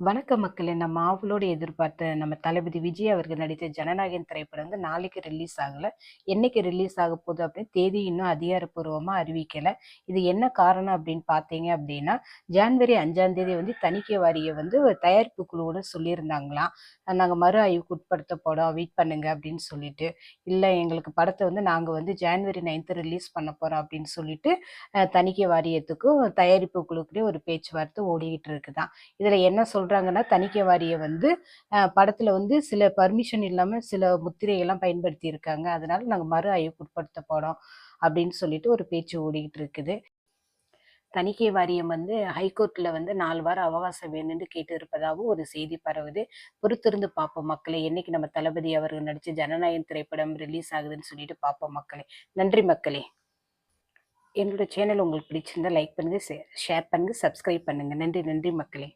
வணக்கம் மக்களே! நம்ம ஆவலோடு எதிர்பார்த்த நம்ம தளபதி விஜய் அவர்கள் நடித்த ஜனநாயகன் திரைப்படம் வந்து நாளைக்கு ரிலீஸ் ஆகல. என்னைக்கு ரிலீஸ் ஆகப்போகுது அப்படின்னு தேதி இன்னும் அதிகாரப்பூர்வமா அறிவிக்கல. இது என்ன காரணம் அப்படின்னு பார்த்தீங்க அப்படின்னா, ஜான்வரி 5ஆம் தேதி வந்து தணிக்கை வாரிய வந்து ஒரு தயாரிப்பு குழுவோட சொல்லியிருந்தாங்களாம். நாங்க மறு ஆய்வுக்கு உட்படுத்த போறோம். வெயிட் பண்ணுங்க அப்படின்னு சொல்லிட்டு. இல்ல எங்களுக்கு படத்த வந்து நாங்க வந்து ஜான்வரி 9த் ரிலீஸ் பண்ண போறோம் அப்படின்னு சொல்லிட்டு, தணிக்கை வாரியத்துக்கும் தயாரிப்பு குழுக்குள்ளயும் ஒரு பேச்சுவார்த்தை ஓடிக்கிட்டு இருக்குதாம். இதுல என்ன சொல்றாங்கன்னா, தணிக்கை வாரியம் வந்து படத்துல வந்து சில பர்மிஷன் இல்லாம சில முத்திரையெல்லாம் பயன்படுத்தியிருக்காங்க. அதனால நாங்க மறு ஆய்வுக்கு உட்படுத்த போறோம் அப்படின்னு சொல்லிட்டு ஒரு பேச்சு ஓடிக்கிட்டு இருக்குது. தணிக்கை வாரியம் வந்து ஹைகோர்ட்ல வந்து 4 வாரம் அவகாசம் வேணும்னு கேட்டு இருப்பதாகவும் ஒரு செய்தி பரவுது. பொறுத்திருந்து பார்ப்போம் மக்களே. என்னைக்கு நம்ம தளபதி அவர்கள் நடிச்ச ஜனநாயகன் திரைப்படம் ரிலீஸ் ஆகுதுன்னு சொல்லிட்டு பார்ப்போம் மக்களே. நன்றி மக்களே. என்னோட சேனல் உங்களுக்கு பிடிச்சிருந்தா லைக் பண்ணுங்க, ஷேர் பண்ணுங்க, சப்ஸ்கிரைப் பண்ணுங்க. நன்றி, நன்றி மக்களே.